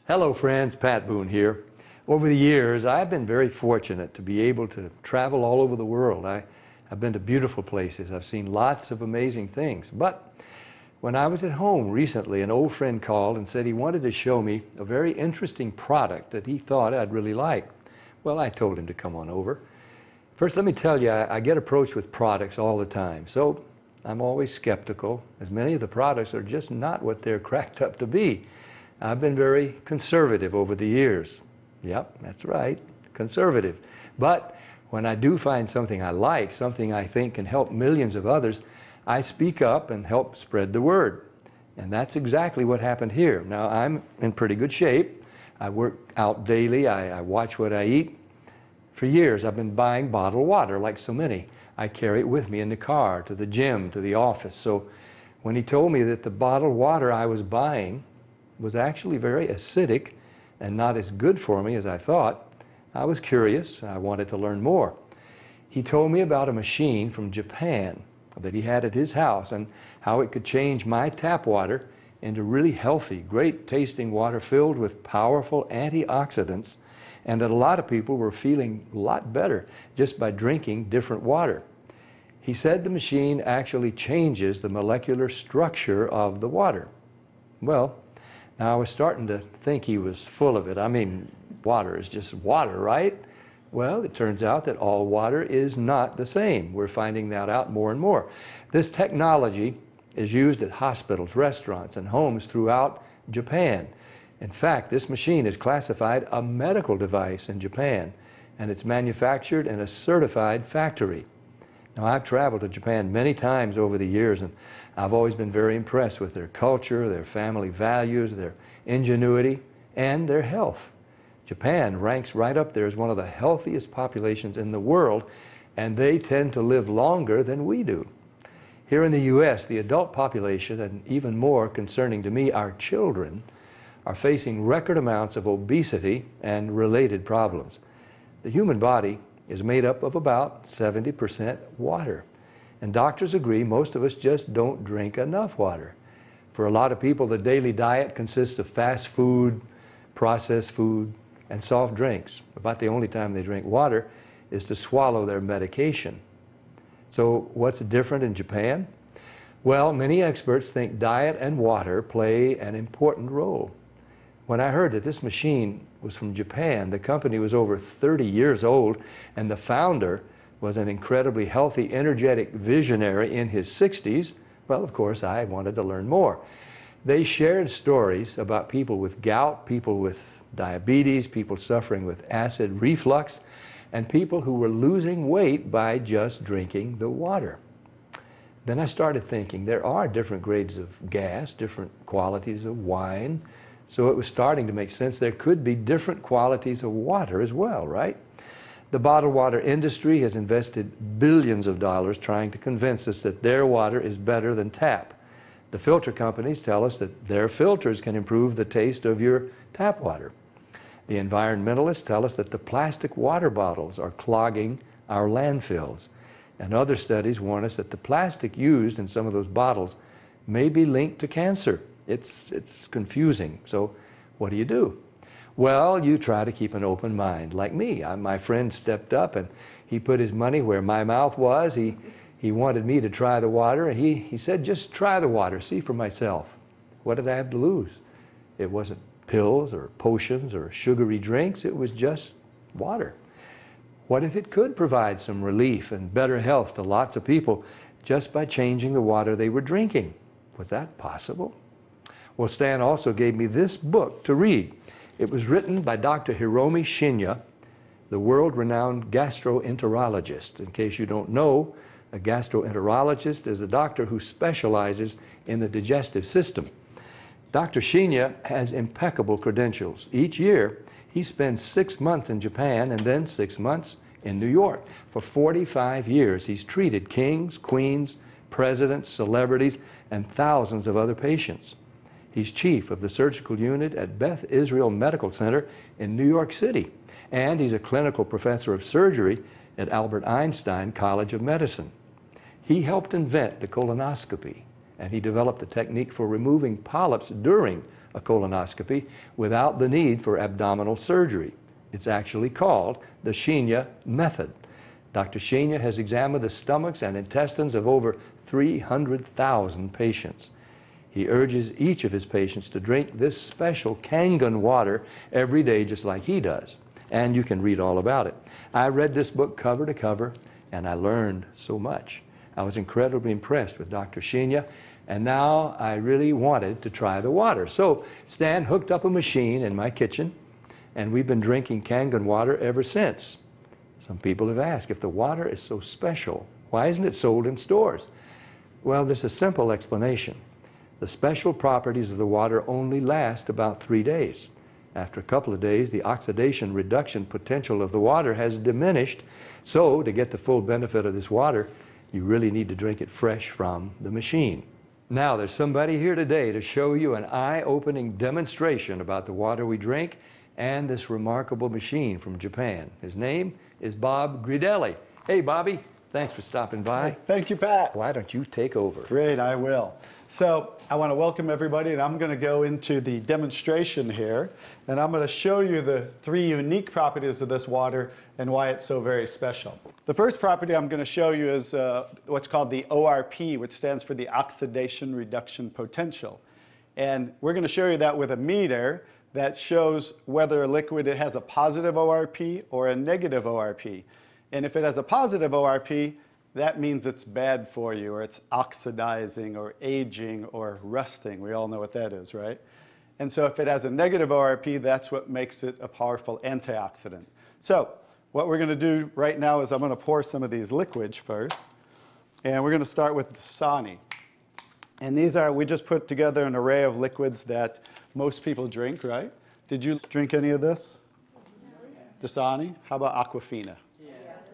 Hello friends, Pat Boone here. Over the years, I've been very fortunate to be able to travel all over the world. I've been to beautiful places. I've seen lots of amazing things. But when I was at home recently, an old friend called and said he wanted to show me a very interesting product that he thought I'd really like. Well, I told him to come on over. First, let me tell you, I get approached with products all the time, so I'm always skeptical, as many of the products are just not what they're cracked up to be. I've been very conservative over the years. Yep, that's right, conservative. But when I do find something I like, something I think can help millions of others, I speak up and help spread the word. And that's exactly what happened here. Now, I'm in pretty good shape. I work out daily. I watch what I eat. For years, I've been buying bottled water, like so many. I carry it with me in the car, to the gym, to the office. So when he told me that the bottled water I was buying was actually very acidic and not as good for me as I thought, I was curious. I wanted to learn more. He told me about a machine from Japan that he had at his house and how it could change my tap water into really healthy, great tasting water filled with powerful antioxidants, and that a lot of people were feeling a lot better just by drinking different water. He said the machine actually changes the molecular structure of the water. Well, now I was starting to think he was full of it. I mean, water is just water, right? Well, it turns out that all water is not the same. We're finding that out more and more. This technology is used at hospitals, restaurants, and homes throughout Japan. In fact, this machine is classified a medical device in Japan, and it's manufactured in a certified factory. Now, I've traveled to Japan many times over the years, and I've always been very impressed with their culture, their family values, their ingenuity, and their health. Japan ranks right up there as one of the healthiest populations in the world, and they tend to live longer than we do. Here in the U.S., the adult population, and even more concerning to me, our children, are facing record amounts of obesity and related problems. The human body is made up of about 70% water. And doctors agree most of us just don't drink enough water. For a lot of people, the daily diet consists of fast food, processed food, and soft drinks. About the only time they drink water is to swallow their medication. So what's different in Japan? Well, many experts think diet and water play an important role. When I heard that this machine was from Japan, the company was over 30 years old, and the founder was an incredibly healthy, energetic visionary in his 60s, well, of course, I wanted to learn more. They shared stories about people with gout, people with diabetes, people suffering with acid reflux, and people who were losing weight by just drinking the water. Then I started thinking there are different grades of gas, different qualities of wine, so it was starting to make sense there could be different qualities of water as well, right? The bottled water industry has invested billions of dollars trying to convince us that their water is better than tap. The filter companies tell us that their filters can improve the taste of your tap water. The environmentalists tell us that the plastic water bottles are clogging our landfills. And other studies warn us that the plastic used in some of those bottles may be linked to cancer. It's confusing. So what do? Well, you try to keep an open mind. Like me, my friend stepped up and he put his money where my mouth was. He wanted me to try the water, and he said, just try the water, see for myself. What did I have to lose? It wasn't pills or potions or sugary drinks. It was just water. What if it could provide some relief and better health to lots of people just by changing the water they were drinking? Was that possible? Well, Stan also gave me this book to read. It was written by Dr. Hiromi Shinya, the world-renowned gastroenterologist. In case you don't know, a gastroenterologist is a doctor who specializes in the digestive system. Dr. Shinya has impeccable credentials. Each year, he spends 6 months in Japan and then 6 months in New York. For 45 years, he's treated kings, queens, presidents, celebrities, and thousands of other patients. He's chief of the surgical unit at Beth Israel Medical Center in New York City, and he's a clinical professor of surgery at Albert Einstein College of Medicine. He helped invent the colonoscopy, and he developed a technique for removing polyps during a colonoscopy without the need for abdominal surgery. It's actually called the Shinya method. Dr. Shinya has examined the stomachs and intestines of over 300,000 patients. He urges each of his patients to drink this special Kangen water every day just like he does. And you can read all about it. I read this book cover to cover and I learned so much. I was incredibly impressed with Dr. Shinya, and now I really wanted to try the water. So Stan hooked up a machine in my kitchen and we've been drinking Kangen water ever since. Some people have asked, if the water is so special, why isn't it sold in stores? Well, there's a simple explanation. The special properties of the water only last about 3 days. After a couple of days, the oxidation reduction potential of the water has diminished. So to get the full benefit of this water, you really need to drink it fresh from the machine. Now, there's somebody here today to show you an eye-opening demonstration about the water we drink and this remarkable machine from Japan. His name is Bob Gridelli. Hey, Bobby. Thanks for stopping by. Thank you, Pat. Why don't you take over? Great, I will. So I want to welcome everybody, and I'm going to go into the demonstration here, and I'm going to show you the 3 unique properties of this water and why it's so very special. The first property I'm going to show you is what's called the ORP, which stands for the oxidation reduction potential. And we're going to show you that with a meter that shows whether a liquid has a positive ORP or a negative ORP. And if it has a positive ORP, that means it's bad for you, or it's oxidizing, or aging, or rusting. We all know what that is, right? And so if it has a negative ORP, that's what makes it a powerful antioxidant. So what we're going to do right now is I'm going to pour some of these liquids first. And we're going to start with Dasani. And these are, we just put together an array of liquids that most people drink, right? Did you drink any of this? Dasani? How about Aquafina?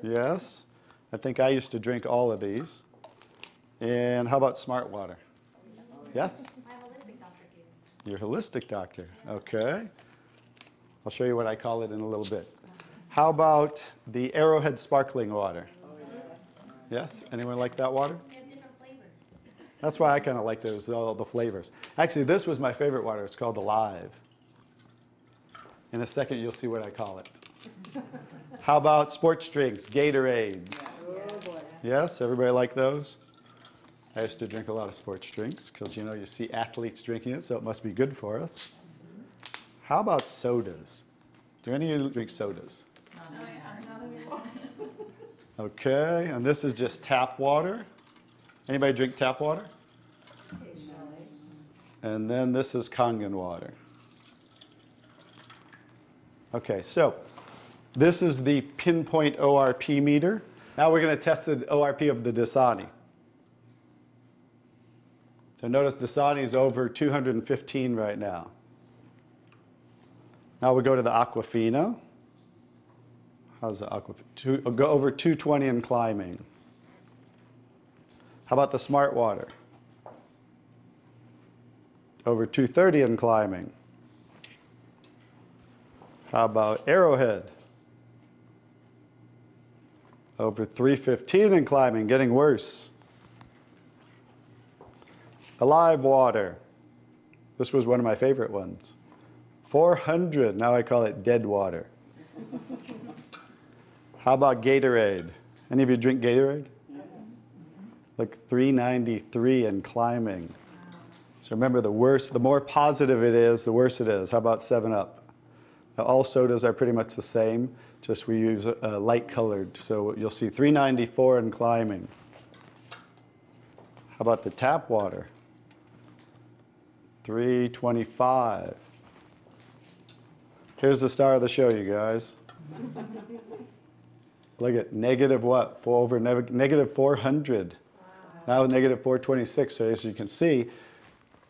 Yes. I think I used to drink all of these. And how about Smart Water? Yes? I'm a holistic doctor here. You're a holistic doctor. Okay. I'll show you what I call it in a little bit. How about the Arrowhead Sparkling Water? Yes? Anyone like that water? They have different flavors. That's why I kind of like those, all the flavors. Actually, this was my favorite water. It's called Alive. In a second, you'll see what I call it. How about sports drinks, Gatorades? Yes, everybody like those? I used to drink a lot of sports drinks because, you know, you see athletes drinking it, so it must be good for us. How about sodas? Do any of you drink sodas? Okay, and this is just tap water. Anybody drink tap water? And then this is Kangen water. Okay, so this is the pinpoint ORP meter. Now we're going to test the ORP of the Dasani. So notice Dasani is over 215 right now. Now we go to the Aquafina. How's the Aquafina? Go over 220 and climbing. How about the Smart Water? Over 230 and climbing. How about Arrowhead? Over 315 and climbing, getting worse. Alive Water. This was one of my favorite ones. 400, now I call it dead water. How about Gatorade? Any of you drink Gatorade? Like 393 and climbing. So remember, the more positive it is, the worse it is. How about 7-Up? Now, all sodas are pretty much the same, just we use light colored. So you'll see 394 and climbing. How about the tap water? 325. Here's the star of the show, you guys. Look at negative what? Over negative 400. Now negative 426. So as you can see,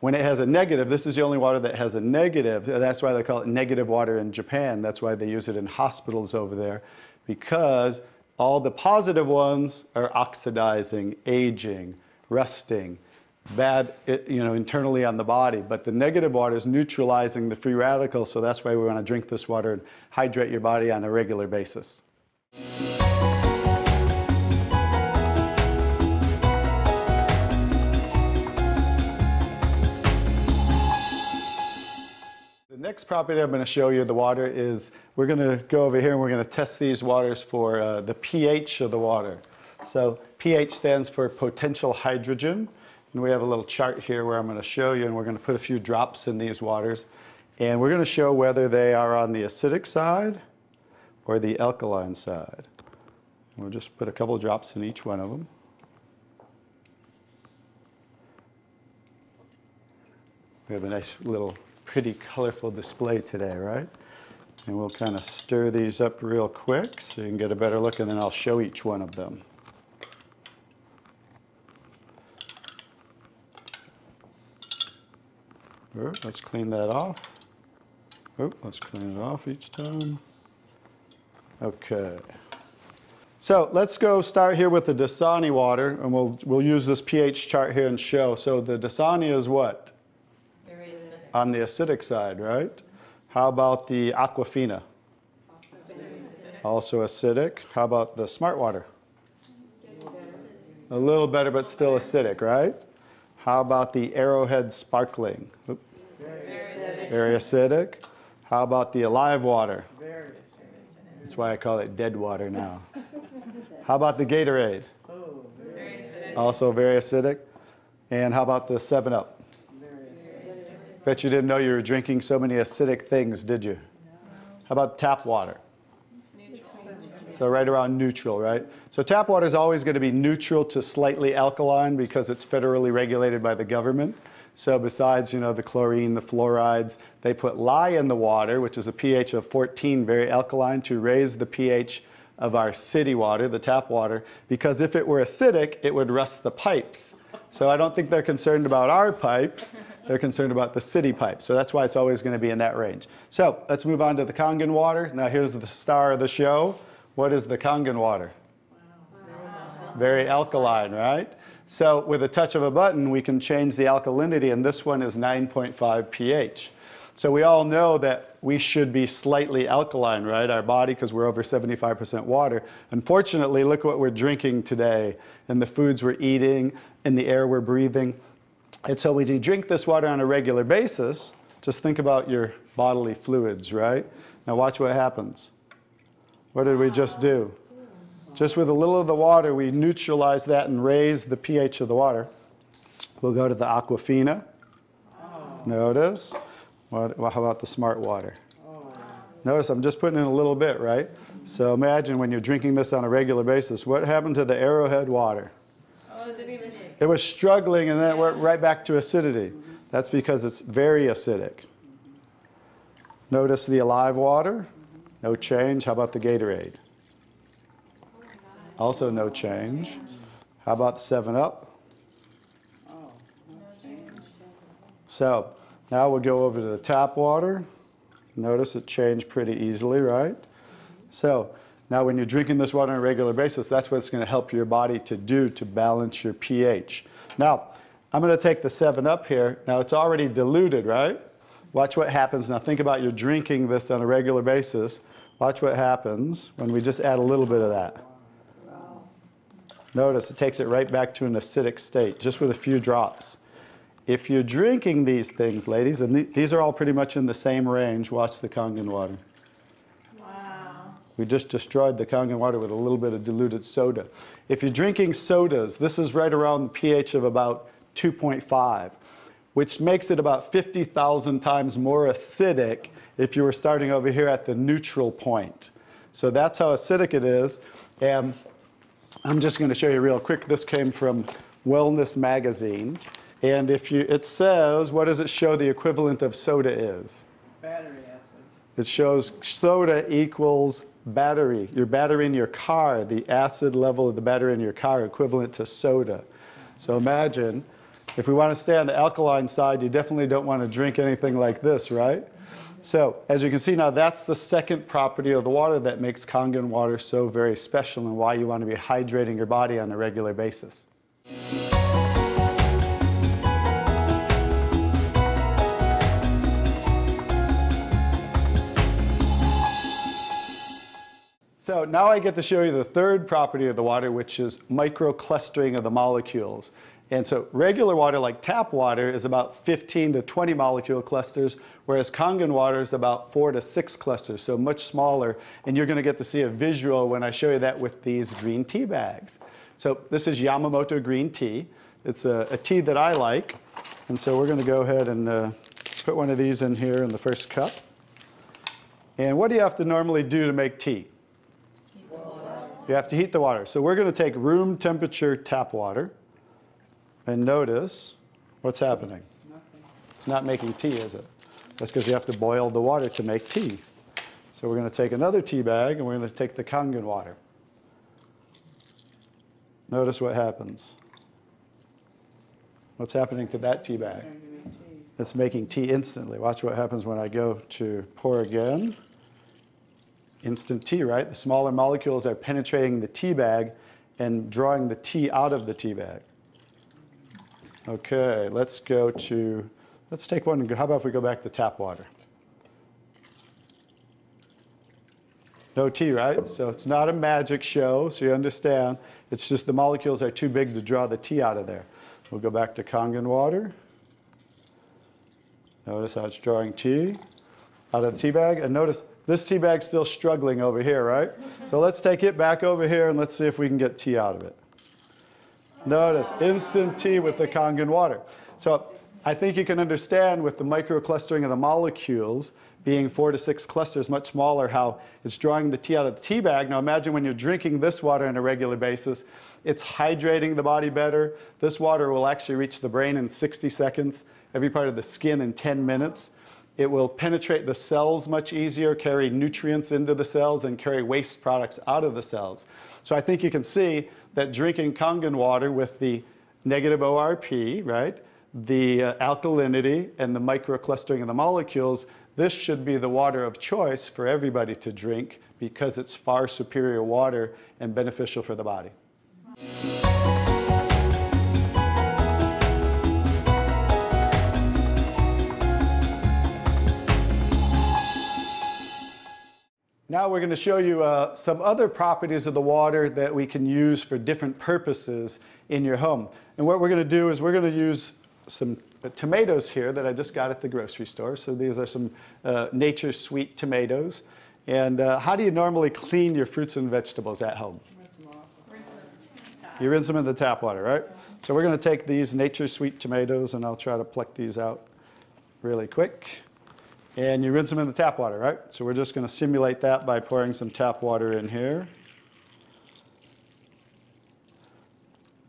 when it has a negative, this is the only water that has a negative. That's why they call it negative water in Japan. That's why they use it in hospitals over there, because all the positive ones are oxidizing, aging, rusting, bad, internally on the body. But the negative water is neutralizing the free radicals, so that's why we want to drink this water and hydrate your body on a regular basis. next property I'm going to show you of the water is, we're going to go over here and we're going to test these waters for the pH of the water. So pH stands for potential hydrogen. And we have a little chart here where I'm going to show you, and we're going to put a few drops in these waters. And we're going to show whether they are on the acidic side or the alkaline side. We'll just put a couple of drops in each one of them. We have a nice little pretty colorful display today, right? And we'll kind of stir these up real quick so you can get a better look, and then I'll show each one of them. Let's clean that off. Let's clean it off each time. Okay. So let's go start here with the Dasani water, and we'll use this pH chart here and show. So the Dasani is what? Very acidic. On the acidic side, right? How about the Aquafina? Also acidic. How about the Smart water? A little better, but still acidic, right? How about the Arrowhead Sparkling? Very acidic. How about the Alive water? That's why I call it dead water now. How about the Gatorade? Very acidic. Also very acidic. And how about the 7-Up? Bet you didn't know you were drinking so many acidic things, did you? How about tap water? So right around neutral, right? So tap water is always going to be neutral to slightly alkaline because it's federally regulated by the government. So besides, the chlorine, the fluorides, they put lye in the water, which is a pH of 14, very alkaline, to raise the pH of our city water, the tap water, because if it were acidic, it would rust the pipes. So I don't think they're concerned about our pipes. They're concerned about the city pipes. So that's why it's always going to be in that range. So let's move on to the Kangen water. Now here's the star of the show. What is the Kangen water? Very alkaline, right? So with a touch of a button, we can change the alkalinity, and this one is 9.5 pH. So we all know that we should be slightly alkaline, right? Our body, because we're over 75% water. Unfortunately, look what we're drinking today, and the foods we're eating, and the air we're breathing. And so when you drink this water on a regular basis, just think about your bodily fluids, right? Now watch what happens. What did we just do? Just with a little of the water, we neutralize that and raise the pH of the water. We'll go to the Aquafina. Notice. How about the Smart water? Notice I'm just putting in a little bit, right? So imagine when you're drinking this on a regular basis, what happened to the Arrowhead water? It was struggling, and then it went right back to acidity. That's because it's very acidic. Notice the Alive water. No change. How about the Gatorade? Also no change. How about the 7-Up? So now we'll go over to the tap water. Notice it changed pretty easily, right? So now when you're drinking this water on a regular basis, that's what it's going to help your body to do to balance your pH. Now, I'm going to take the 7-Up here. Now it's already diluted, right? Watch what happens. Now think about you're drinking this on a regular basis. Watch what happens when we just add a little bit of that. Notice it takes it right back to an acidic state, just with a few drops. If you're drinking these things, ladies, and these are all pretty much in the same range, watch the Kangen water. Wow. We just destroyed the Kangen water with a little bit of diluted soda. If you're drinking sodas, this is right around the pH of about 2.5, which makes it about 50,000 times more acidic if you were starting over here at the neutral point. So that's how acidic it is. And I'm just going to show you real quick. This came from Wellness Magazine. And it says, what does it show the equivalent of soda is? Battery acid. It shows soda equals battery. Your battery in your car, the acid level of the battery in your car equivalent to soda. So imagine, if we want to stay on the alkaline side, you definitely don't want to drink anything like this, right? So as you can see now, that's the second property of the water that makes Kangen water so very special and why you want to be hydrating your body on a regular basis. So now I get to show you the third property of the water, which is microclustering of the molecules. And so regular water, like tap water, is about 15 to 20 molecule clusters, whereas Kangen water is about 4 to 6 clusters, so much smaller. And you're going to get to see a visual when I show you that with these green tea bags. So this is Yamamoto green tea. It's a tea that I like. And so we're going to go ahead and put one of these in here in the first cup. And what do you have to normally do to make tea? Heat the water. You have to heat the water. So we're going to take room temperature tap water. And notice what's happening. It's not making tea, is it? That's because you have to boil the water to make tea. So we're going to take another tea bag, and we're going to take the Kangen water. Notice what happens. What's happening to that tea bag? It's making tea instantly. Watch what happens when I go to pour again. Instant tea, right? The smaller molecules are penetrating the tea bag and drawing the tea out of the tea bag. Okay, let's take one. How about if we go back to tap water? No tea, right? So it's not a magic show, so you understand. It's just the molecules are too big to draw the tea out of there. We'll go back to Kangen water. Notice how it's drawing tea out of the tea bag. And notice this tea bag's still struggling over here, right? So let's take it back over here and let's see if we can get tea out of it. Notice instant tea with the Kangen water. So I think you can understand with the microclustering of the molecules being 4 to 6 clusters, much smaller, how it's drawing the tea out of the tea bag. Now imagine when you're drinking this water on a regular basis, it's hydrating the body better. This water will actually reach the brain in 60 seconds, every part of the skin in 10 minutes. It will penetrate the cells much easier, carry nutrients into the cells, and carry waste products out of the cells. So I think you can see that drinking Kangen water with the negative ORP, right, the alkalinity, and the microclustering of the molecules, this should be the water of choice for everybody to drink because it's far superior water and beneficial for the body. Now we're going to show you some other properties of the water that we can use for different purposes in your home. And what we're going to do is we're going to use some tomatoes here that I just got at the grocery store. So these are some Nature's Sweet tomatoes. And how do you normally clean your fruits and vegetables at home? You rinse them in the tap water, right? So we're going to take these Nature's Sweet tomatoes, and I'll try to pluck these out really quick. And you rinse them in the tap water, right? So we're just going to simulate that by pouring some tap water in here.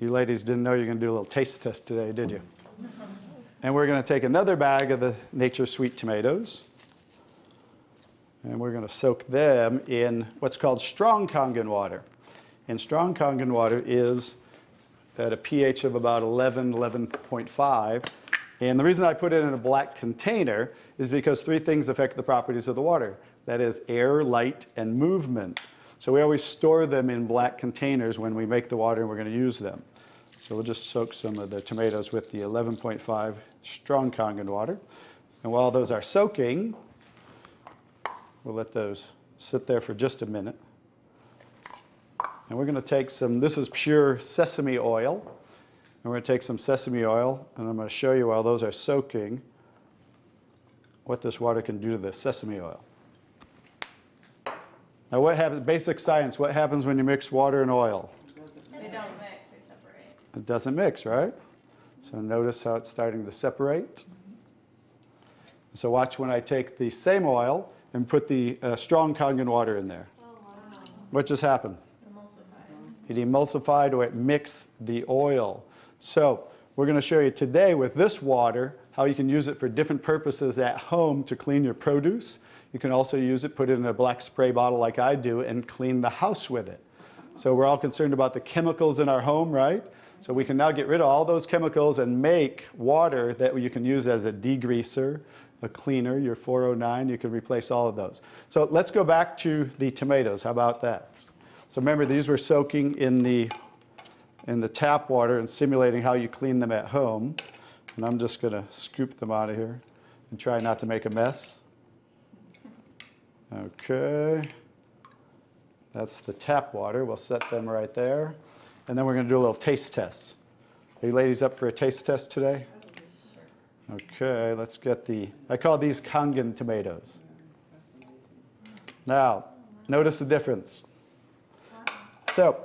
You ladies didn't know you were going to do a little taste test today, did you? And we're going to take another bag of the Nature's Sweet tomatoes. And we're going to soak them in what's called strong Kangen water. And strong Kangen water is at a pH of about 11, 11.5. And the reason I put it in a black container is because 3 things affect the properties of the water. That is air, light, and movement. So we always store them in black containers when we make the water and we're going to use them. So we'll just soak some of the tomatoes with the 11.5 strong Kangen water. And while those are soaking, we'll let those sit there for just a minute. And we're going to take some, this is pure sesame oil. And we're going to take some sesame oil, and I'm going to show you while those are soaking what this water can do to the sesame oil. Now what happens, basic science, what happens when you mix water and oil? They don't mix, they separate. It doesn't mix, right? So notice how it's starting to separate. So watch when I take the same oil and put the strong Kangen water in there. Oh, wow. What just happened? Emulsified. It emulsified or it mixed the oil. So we're going to show you today with this water how you can use it for different purposes at home to clean your produce. You can also use it, put it in a black spray bottle like I do, and clean the house with it. So we're all concerned about the chemicals in our home, right? So we can now get rid of all those chemicals and make water that you can use as a degreaser, a cleaner, your 409. You can replace all of those. So let's go back to the tomatoes. How about that? So remember, these were soaking in the tap water and simulating how you clean them at home. And I'm just going to scoop them out of here and try not to make a mess. Okay. That's the tap water. We'll set them right there. And then we're going to do a little taste test. Are you ladies up for a taste test today? Okay, let's get I call these Kangen tomatoes. Now, notice the difference. So,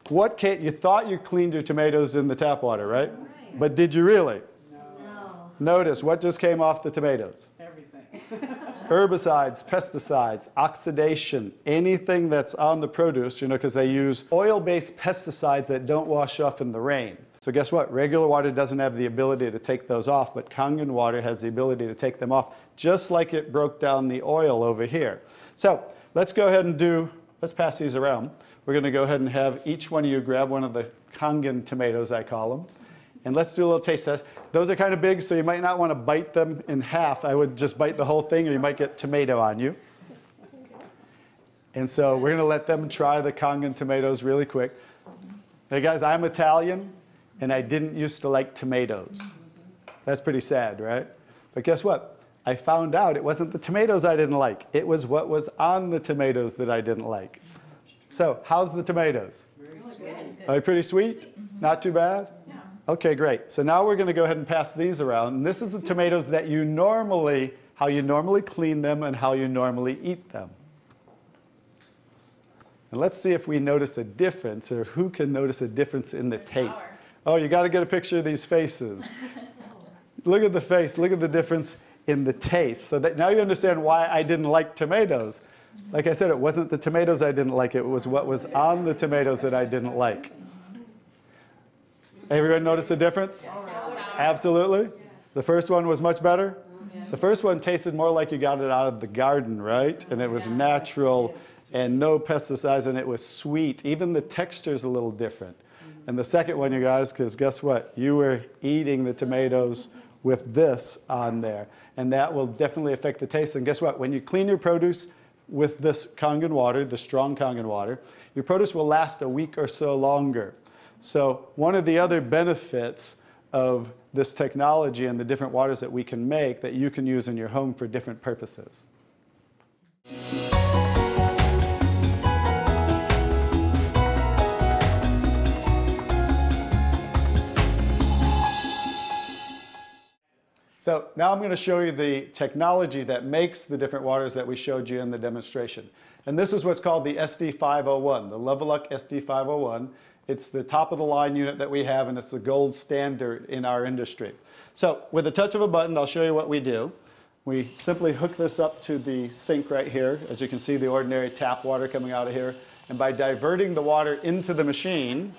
you thought you cleaned your tomatoes in the tap water, right? But did you really? No. Notice what just came off the tomatoes. Everything. Herbicides, pesticides, oxidation, anything that's on the produce, because they use oil-based pesticides that don't wash off in the rain. So guess what? Regular water doesn't have the ability to take those off, but Kangen water has the ability to take them off, just like it broke down the oil over here. So let's go ahead and let's pass these around. We're going to go ahead and have each one of you grab one of the Kangen tomatoes, I call them. And let's do a little taste test. Those are kind of big, so you might not want to bite them in half. I would just bite the whole thing, or you might get tomato on you. And so we're going to let them try the Kangen tomatoes really quick. Hey guys, I'm Italian, and I didn't used to like tomatoes. That's pretty sad, right? But guess what? I found out it wasn't the tomatoes I didn't like. It was what was on the tomatoes that I didn't like. So how's the tomatoes? Are they pretty sweet? Not too bad? Yeah. Okay, great. So now we're going to go ahead and pass these around. And this is the tomatoes that how you normally clean them and how you normally eat them. And let's see if we notice a difference, or who can notice a difference in the taste. Sour. Oh, you got to get a picture of these faces. Look at the face. Look at the difference in the taste. So that now you understand why I didn't like tomatoes. Like I said, it wasn't the tomatoes I didn't like. It was what was on the tomatoes that I didn't like. Everyone notice the difference? Yes. Absolutely. Yes. The first one was much better. Yes. The first one tasted more like you got it out of the garden, right? And it was natural and no pesticides, and it was sweet. Even the texture is a little different. And the second one, you guys, because guess what? You were eating the tomatoes with this on there. And that will definitely affect the taste. And guess what? When you clean your produce with this Kangen water, the strong Kangen water, your produce will last a week or so longer. So one of the other benefits of this technology and the different waters that we can make that you can use in your home for different purposes. So now I'm going to show you the technology that makes the different waters that we showed you in the demonstration. And this is what's called the SD501, the LeveLuk SD501. It's the top of the line unit that we have, and it's the gold standard in our industry. So with a touch of a button, I'll show you what we do. We simply hook this up to the sink right here. As you can see, the ordinary tap water coming out of here. And by diverting the water into the machine,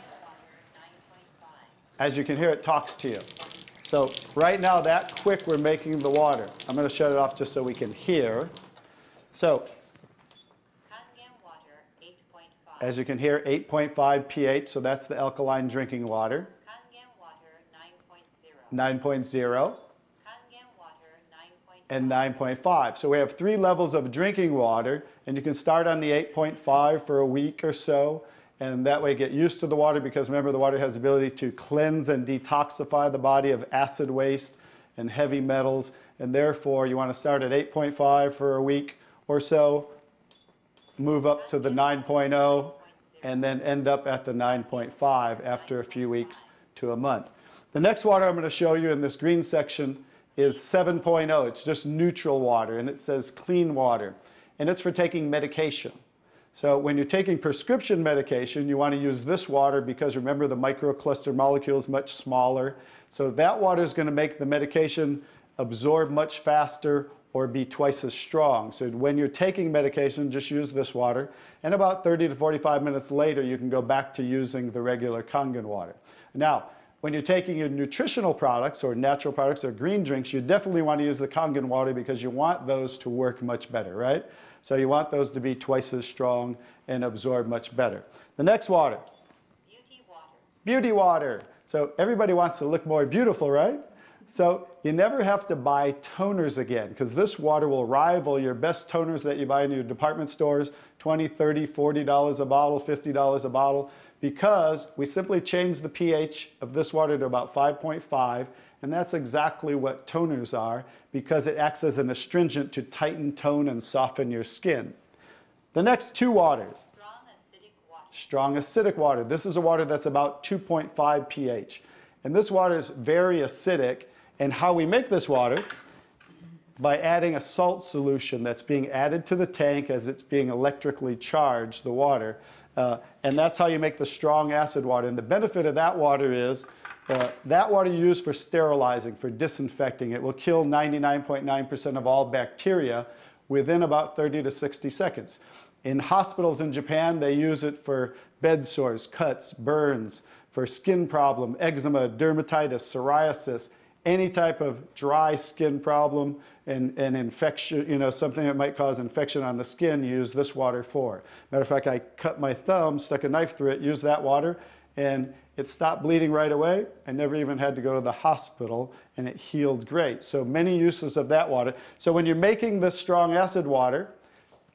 as you can hear, it talks to you. So right now, that quick, we're making the water. I'm going to shut it off just so we can hear. So as you can hear, 8.5 pH, so that's the alkaline drinking water. Kangen water 9.0. 9.0. Kangen water 9.5. And 9.5. So we have 3 levels of drinking water, and you can start on the 8.5 for a week or so, and that way get used to the water, because remember, the water has the ability to cleanse and detoxify the body of acid waste and heavy metals, and therefore you want to start at 8.5 for a week or so, move up to the 9.0, and then end up at the 9.5 after a few weeks to a month. The next water I'm going to show you in this green section is 7.0. It's just neutral water, and it says clean water, and it's for taking medication. So when you're taking prescription medication, you want to use this water because remember, the microcluster molecule is much smaller. So that water is going to make the medication absorb much faster or be twice as strong. So when you're taking medication, just use this water. And about 30 to 45 minutes later, you can go back to using the regular Kangen water. Now, when you're taking your nutritional products or natural products or green drinks, you definitely want to use the Kangen water because you want those to work much better, right? So you want those to be twice as strong and absorb much better. The next water. Beauty water. Beauty water. So everybody wants to look more beautiful, right? So you never have to buy toners again, because this water will rival your best toners that you buy in your department stores, $20, $30, $40 a bottle, $50 a bottle, because we simply change the pH of this water to about 5.5, and that's exactly what toners are, because it acts as an astringent to tighten, tone, and soften your skin. The next 2 waters. Strong acidic water. Strong acidic water. This is a water that's about 2.5 pH. And this water is very acidic. And how we make this water? By adding a salt solution that's being added to the tank as it's being electrically charged, the water. And that's how you make the strong acid water. And the benefit of that water is that water you use for sterilizing, for disinfecting. It will kill 99.9% of all bacteria within about 30 to 60 seconds. In hospitals in Japan, they use it for bed sores, cuts, burns, for skin problem, eczema, dermatitis, psoriasis, any type of dry skin problem and infection, you know, something that might cause infection on the skin, use this water for. Matter of fact, I cut my thumb, stuck a knife through it, used that water, and it stopped bleeding right away. I never even had to go to the hospital, and it healed great. So many uses of that water. So when you're making this strong acid water,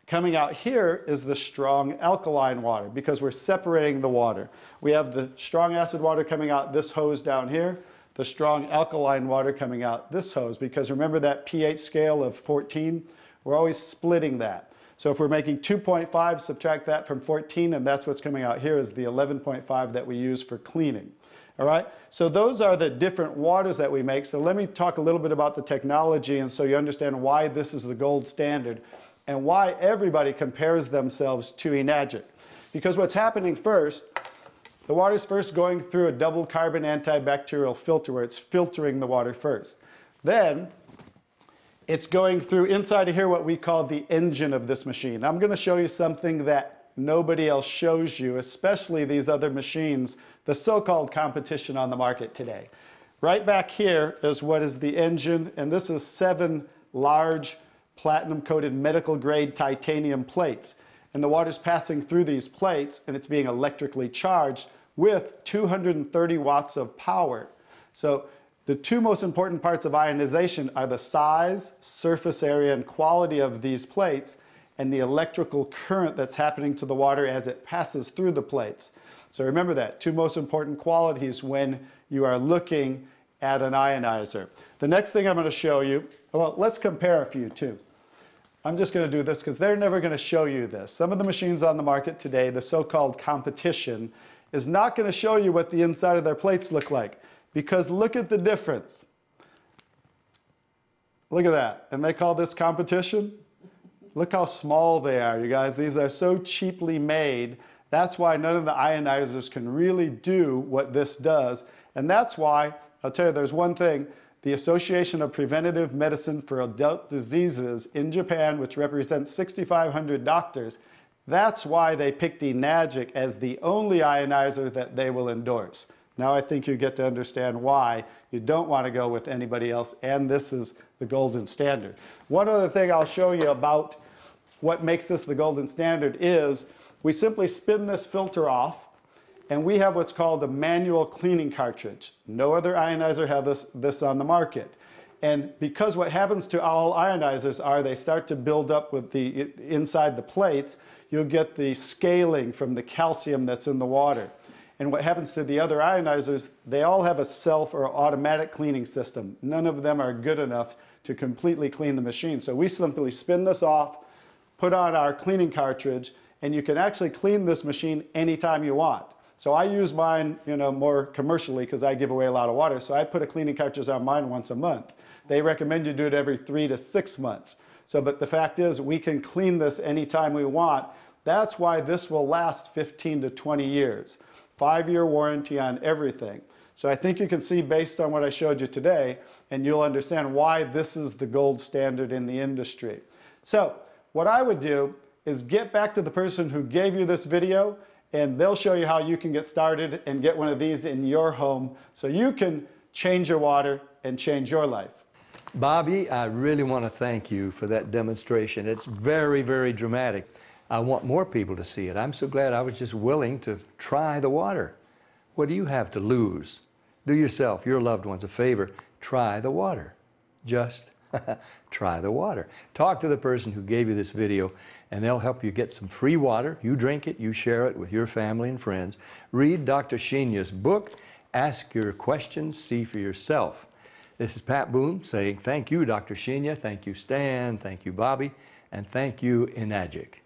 coming out here is the strong alkaline water, because we're separating the water. We have the strong acid water coming out this hose down here, the strong alkaline water coming out this hose, because remember that pH scale of 14? We're always splitting that. So if we're making 2.5, subtract that from 14, and that's what's coming out here is the 11.5 that we use for cleaning. All right, so those are the different waters that we make. So let me talk a little bit about the technology, and so you understand why this is the gold standard and why everybody compares themselves to Enagic. Because what's happening first, the water's first going through a double carbon antibacterial filter where it's filtering the water first. Then it's going through inside of here what we call the engine of this machine. I'm going to show you something that nobody else shows you, especially these other machines, the so-called competition on the market today. Right back here is what is the engine, and this is 7 large platinum-coated medical-grade titanium plates. And the water's passing through these plates, and it's being electrically charged with 230 watts of power. So the two most important parts of ionization are the size, surface area, and quality of these plates, and the electrical current that's happening to the water as it passes through the plates. So remember that, 2 most important qualities when you are looking at an ionizer. The next thing I'm going to show you, well, let's compare a few too. I'm just going to do this because they're never going to show you this. Some of the machines on the market today, the so-called competition, is not going to show you what the inside of their plates look like. Because look at the difference. Look at that. And they call this competition? Look how small they are, you guys. These are so cheaply made. That's why none of the ionizers can really do what this does. And that's why, I'll tell you, there's one thing. The Association of Preventive Medicine for Adult Diseases in Japan, which represents 6,500 doctors, that's why they picked Enagic as the only ionizer that they will endorse. Now I think you get to understand why you don't want to go with anybody else, and this is the golden standard. One other thing I'll show you about what makes this the golden standard is we simply spin this filter off, and we have what's called a manual cleaning cartridge. No other ionizer has this on the market. And because what happens to all ionizers are they start to build up with the inside the plates, you'll get the scaling from the calcium that's in the water. And what happens to the other ionizers, they all have a self or automatic cleaning system. None of them are good enough to completely clean the machine. So we simply spin this off, put on our cleaning cartridge, and you can actually clean this machine anytime you want. So I use mine, you know, more commercially because I give away a lot of water. So I put a cleaning cartridge on mine once a month. They recommend you do it every 3 to 6 months. So, but the fact is we can clean this anytime we want. That's why this will last 15 to 20 years. 5-year warranty on everything. So I think you can see based on what I showed you today, and you'll understand why this is the gold standard in the industry. So what I would do is get back to the person who gave you this video, and they'll show you how you can get started and get one of these in your home so you can change your water and change your life. Bobby, I really want to thank you for that demonstration. It's very, very dramatic. I want more people to see it. I'm so glad I was just willing to try the water. What do you have to lose? Do yourself, your loved ones a favor. Try the water. Just try the water. Talk to the person who gave you this video, and they'll help you get some free water. You drink it, you share it with your family and friends. Read Dr. Shinya's book. Ask your questions, see for yourself. This is Pat Boone saying thank you, Dr. Shinya. Thank you, Stan. Thank you, Bobby. And thank you, Enagic.